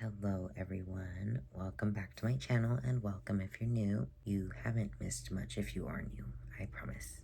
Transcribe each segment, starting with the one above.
Hello everyone, welcome back to my channel and welcome if you're new. You haven't missed much if you are new, I promise.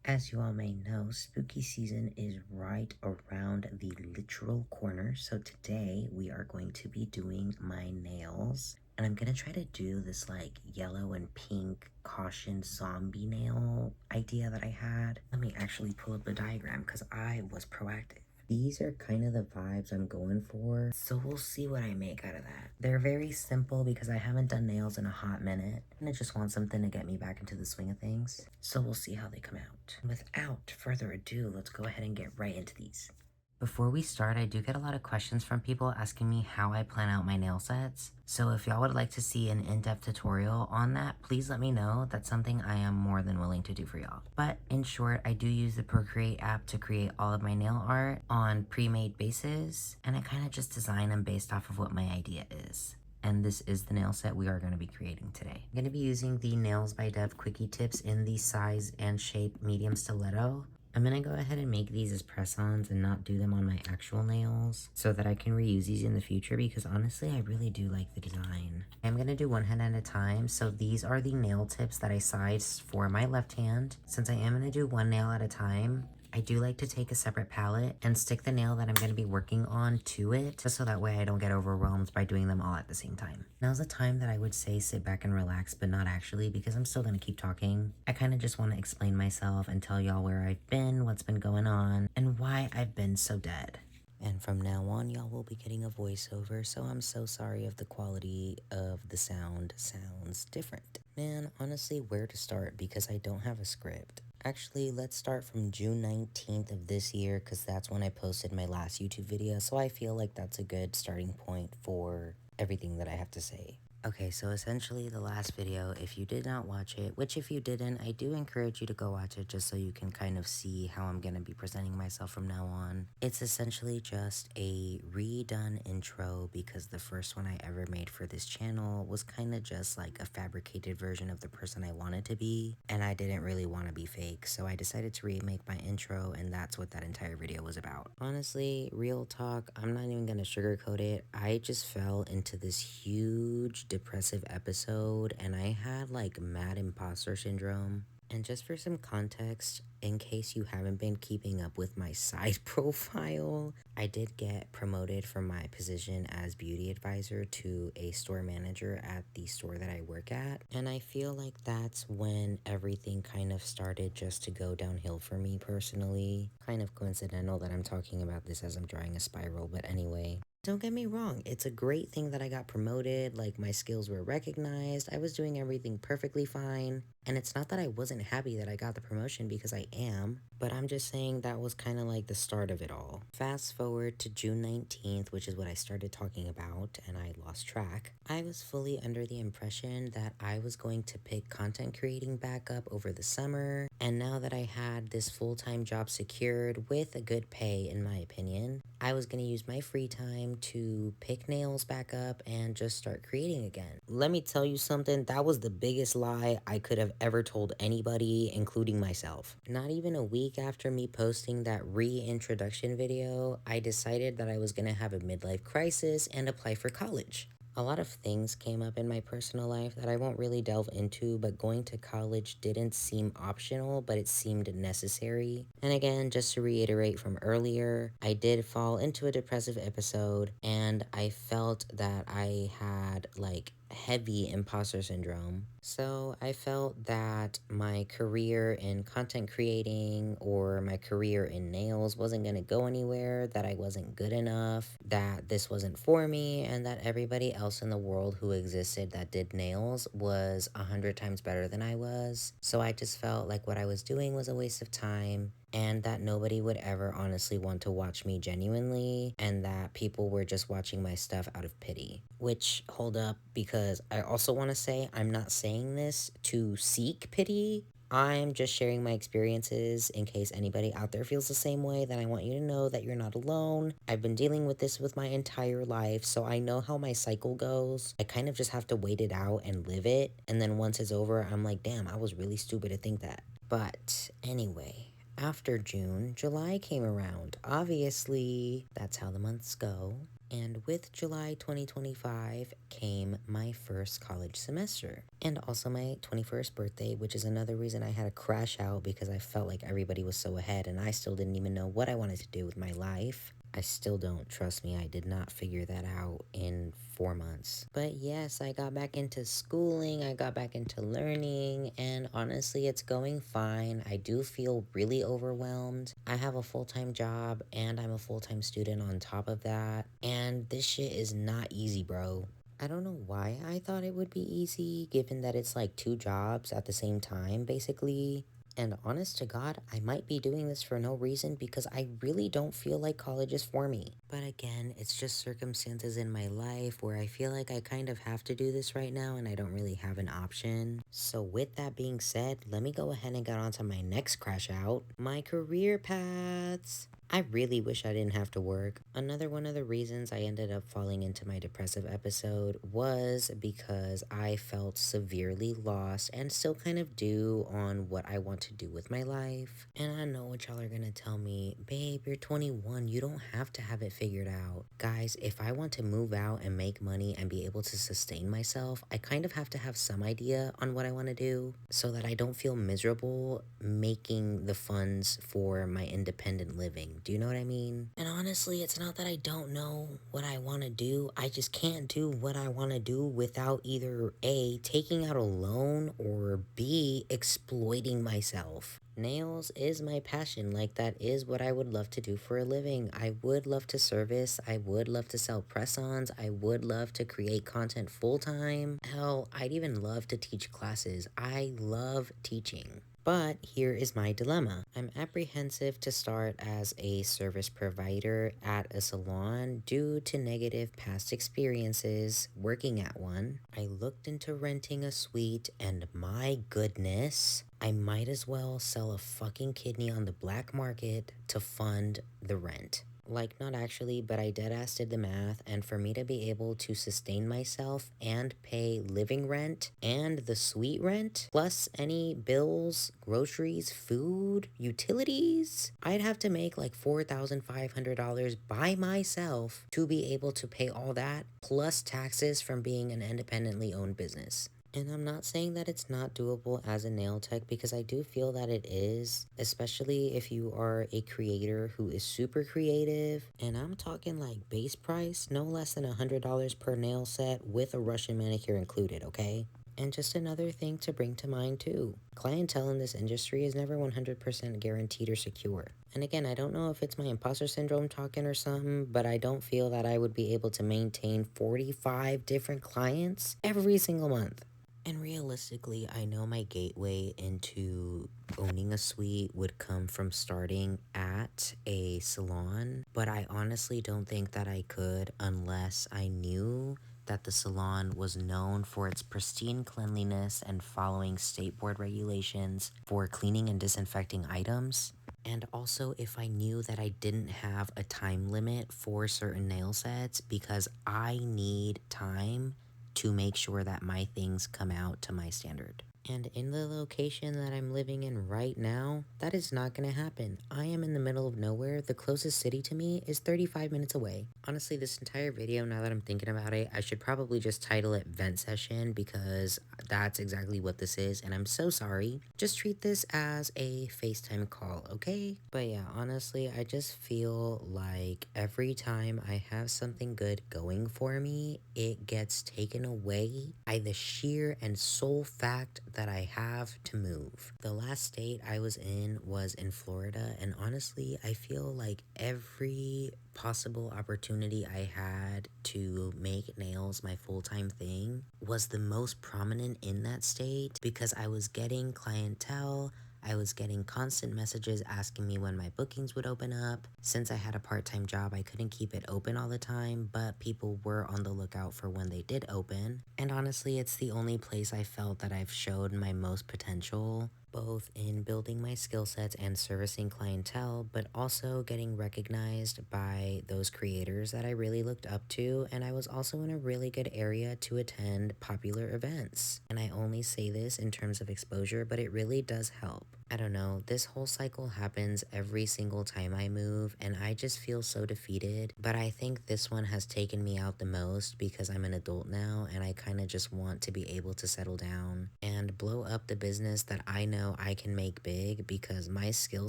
As you all may know, spooky season is right around the literal corner, so today we are going to be doing my nails. And I'm gonna try to do this like yellow and pink caution zombie nail idea that I had. Let me actually pull up the diagram because I was proactive. These are kind of the vibes I'm going for, so we'll see what I make out of that. They're very simple because I haven't done nails in a hot minute, and I just want something to get me back into the swing of things, so we'll see how they come out. Without further ado, let's go ahead and get right into these. Before we start, I do get a lot of questions from people asking me how I plan out my nail sets. So if y'all would like to see an in-depth tutorial on that, please let me know. That's something I am more than willing to do for y'all. But in short, I do use the Procreate app to create all of my nail art on pre-made bases, and I kind of just design them based off of what my idea is. And this is the nail set we are going to be creating today. I'm going to be using the Nails by Dev Quickie Tips in the size and shape medium stiletto. I'm going to go ahead and make these as press-ons and not do them on my actual nails so that I can reuse these in the future because honestly, I really do like the design. I'm going to do one hand at a time. So these are the nail tips that I sized for my left hand. Since I am going to do one nail at a time, I do like to take a separate palette and stick the nail that I'm going to be working on to it, just so that way I don't get overwhelmed by doing them all at the same time. Now's the time that I would say sit back and relax, but not actually because I'm still going to keep talking. I kind of just want to explain myself and tell y'all where I've been, what's been going on, and why I've been so dead. And from now on, y'all will be getting a voiceover, so I'm so sorry if the quality of the sound sounds different. Man, honestly, where to start because I don't have a script. Actually, let's start from June 19th of this year because that's when I posted my last YouTube video, so I feel like that's a good starting point for everything that I have to say. Okay, so essentially the last video, if you did not watch it, which if you didn't, I do encourage you to go watch it just so you can kind of see how I'm going to be presenting myself from now on. It's essentially just a redone intro because the first one I ever made for this channel was kind of just like a fabricated version of the person I wanted to be, and I didn't really want to be fake, so I decided to remake my intro, and that's what that entire video was about. Honestly, real talk, I'm not even going to sugarcoat it. I just fell into this huge depressive episode and I had like mad imposter syndrome. And just for some context, in case you haven't been keeping up with my side profile, I did get promoted from my position as beauty advisor to a store manager at the store that I work at. And I feel like that's when everything kind of started just to go downhill for me personally. Kind of coincidental that I'm talking about this as I'm drawing a spiral, but anyway. Don't get me wrong, it's a great thing that I got promoted, like my skills were recognized, I was doing everything perfectly fine, and it's not that I wasn't happy that I got the promotion because I am, but I'm just saying that was kind of like the start of it all. Fast forward to June 19th, which is what I started talking about, and I lost track. I was fully under the impression that I was going to pick content creating back up over the summer, and now that I had this full-time job secured with a good pay in my opinion, I was going to use my free time to pick nails back up and just start creating again. Let me tell you something, that was the biggest lie I could have ever told anybody, including myself. Not even a week after me posting that reintroduction video, I decided that I was going to have a midlife crisis and apply for college. A lot of things came up in my personal life that I won't really delve into, but going to college didn't seem optional, but it seemed necessary. And again, just to reiterate from earlier, I did fall into a depressive episode, and I felt that I had like heavy imposter syndrome. So I felt that my career in content creating or my career in nails wasn't going to go anywhere, that I wasn't good enough, that this wasn't for me, and that everybody else in the world who existed that did nails was 100 times better than I was. So I just felt like what I was doing was a waste of time, and that nobody would ever honestly want to watch me genuinely, and that people were just watching my stuff out of pity. Which, hold up, because I also want to say I'm not saying this to seek pity. I'm just sharing my experiences in case anybody out there feels the same way. Then I want you to know that you're not alone. I've been dealing with this with my entire life, so I know how my cycle goes. I kind of just have to wait it out and live it, and then once it's over, I'm like, damn, I was really stupid to think that. But anyway, after June, July came around. Obviously, that's how the months go. And with July 2025 came my first college semester and also my 21st birthday, which is another reason I had to crash out because I felt like everybody was so ahead and I still didn't even know what I wanted to do with my life. I still don't, trust me, I did not figure that out in 4 months. But yes, I got back into schooling, I got back into learning, and honestly, it's going fine. I do feel really overwhelmed. I have a full-time job, and I'm a full-time student on top of that. And this shit is not easy, bro. I don't know why I thought it would be easy, given that it's like 2 jobs at the same time, basically. And honest to God, I might be doing this for no reason because I really don't feel like college is for me. But again, it's just circumstances in my life where I feel like I kind of have to do this right now and I don't really have an option. So with that being said, let me go ahead and get on to my next crash out, my career paths. I really wish I didn't have to work. Another one of the reasons I ended up falling into my depressive episode was because I felt severely lost and still kind of do on what I want to do with my life. And I know what y'all are gonna tell me, babe, you're 21, you don't have to have it figured out. Guys, if I want to move out and make money and be able to sustain myself, I kind of have to have some idea on what I want to do so that I don't feel miserable making the funds for my independent living. Do you know what I mean? And honestly, it's not that I don't know what I want to do. I just can't do what I want to do without either A, taking out a loan, or B, exploiting myself. Nails is my passion. Like, that is what I would love to do for a living. I would love to service. I would love to sell press-ons. I would love to create content full-time. Hell, I'd even love to teach classes. I love teaching. But here is my dilemma. I'm apprehensive to start as a service provider at a salon due to negative past experiences working at one. I looked into renting a suite and my goodness, I might as well sell a fucking kidney on the black market to fund the rent. Like, not actually, but I deadass did the math, and for me to be able to sustain myself and pay living rent and the suite rent, plus any bills, groceries, food, utilities, I'd have to make like $4,500 by myself to be able to pay all that, plus taxes from being an independently owned business. And I'm not saying that it's not doable as a nail tech because I do feel that it is, especially if you are a creator who is super creative. And I'm talking like base price, no less than $100 per nail set with a Russian manicure included, okay? And just another thing to bring to mind too, clientele in this industry is never 100% guaranteed or secure. And again, I don't know if it's my imposter syndrome talking or something, but I don't feel that I would be able to maintain 45 different clients every single month. And realistically, I know my gateway into owning a suite would come from starting at a salon, but I honestly don't think that I could unless I knew that the salon was known for its pristine cleanliness and following state board regulations for cleaning and disinfecting items. And also if I knew that I didn't have a time limit for certain nail sets because I need time to make sure that my things come out to my standard. And in the location that I'm living in right now, that is not going to happen. I am in the middle of nowhere. The closest city to me is 35 minutes away. Honestly, this entire video, now that I'm thinking about it, I should probably just title it Vent Session because that's exactly what this is, and I'm so sorry. Just treat this as a FaceTime call, okay? But yeah, honestly, I just feel like every time I have something good going for me, it gets taken away by the sheer and sole fact that I have to move. The last state I was in was in Florida, and honestly, I feel like every possible opportunity I had to make nails my full-time thing was the most prominent in that state because I was getting clientele. I was getting constant messages asking me when my bookings would open up. Since I had a part-time job, I couldn't keep it open all the time, but people were on the lookout for when they did open. And honestly, it's the only place I felt that I've showed my most potential, both in building my skill sets and servicing clientele, but also getting recognized by those creators that I really looked up to, and I was also in a really good area to attend popular events. And I only say this in terms of exposure, but it really does help. I don't know, this whole cycle happens every single time I move, and I just feel so defeated. But I think this one has taken me out the most because I'm an adult now and I kind of just want to be able to settle down and blow up the business that I know I can make big because my skill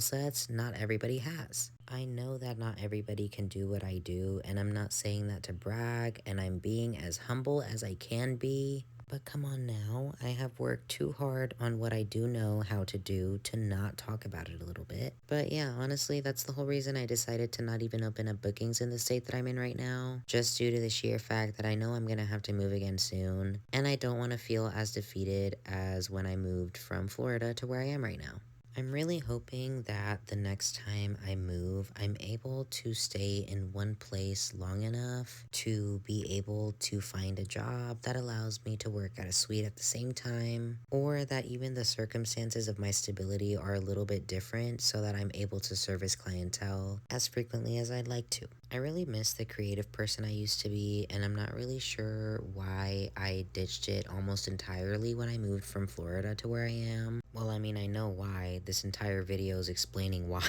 sets not everybody has. I know that not everybody can do what I do, and I'm not saying that to brag, and I'm being as humble as I can be. But come on now, I have worked too hard on what I do know how to do to not talk about it a little bit. But yeah, honestly, that's the whole reason I decided to not even open up bookings in the state that I'm in right now. Just due to the sheer fact that I know I'm gonna have to move again soon. And I don't want to feel as defeated as when I moved from Florida to where I am right now. I'm really hoping that the next time I move, I'm able to stay in one place long enough to be able to find a job that allows me to work at a suite at the same time, or that even the circumstances of my stability are a little bit different so that I'm able to service clientele as frequently as I'd like to. I really miss the creative person I used to be, and I'm not really sure why I ditched it almost entirely when I moved from Florida to where I am. Well, I mean, I know why. This entire video is explaining why.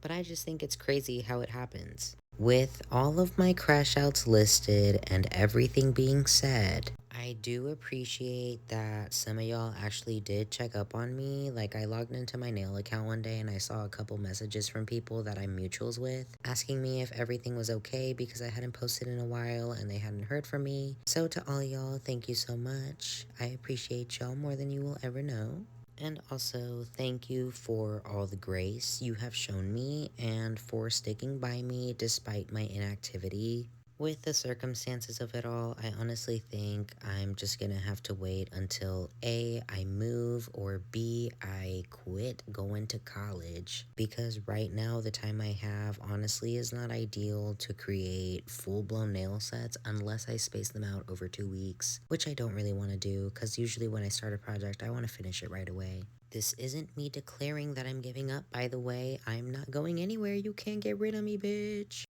But I just think it's crazy how it happens. With all of my crash outs listed and everything being said, I do appreciate that some of y'all actually did check up on me. Like, I logged into my nail account one day and I saw a couple messages from people that I'm mutuals with asking me if everything was okay because I hadn't posted in a while and they hadn't heard from me. So to all y'all, thank you so much. I appreciate y'all more than you will ever know. And also, thank you for all the grace you have shown me and for sticking by me despite my inactivity. With the circumstances of it all, I honestly think I'm just gonna have to wait until A, I move, or B, I quit going to college. Because right now, the time I have honestly is not ideal to create full-blown nail sets unless I space them out over 2 weeks, which I don't really want to do because usually when I start a project, I want to finish it right away. This isn't me declaring that I'm giving up, by the way. I'm not going anywhere. You can't get rid of me, bitch.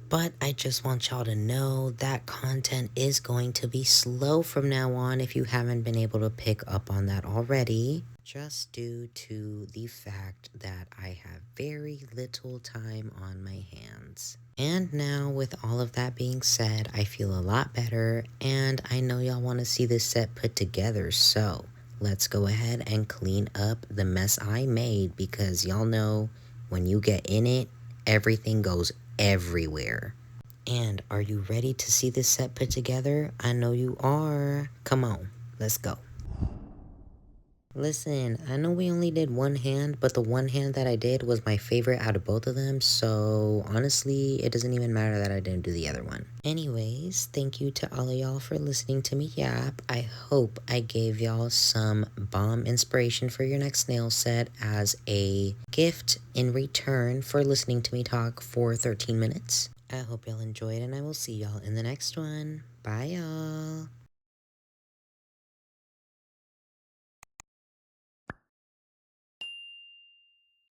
But I just want y'all to know that content is going to be slow from now on if you haven't been able to pick up on that already. Just due to the fact that I have very little time on my hands. And now, with all of that being said, I feel a lot better, and I know y'all want to see this set put together, so let's go ahead and clean up the mess I made because y'all know when you get in it, everything goes everywhere. And are you ready to see this set put together? I know you are. Come on, let's go. Listen, I know we only did one hand, but the one hand that I did was my favorite out of both of them, so honestly, it doesn't even matter that I didn't do the other one. Anyways, thank you to all of y'all for listening to me yap. I hope I gave y'all some bomb inspiration for your next nail set as a gift in return for listening to me talk for 13 minutes. I hope y'all enjoyed, and I will see y'all in the next one. Bye, y'all.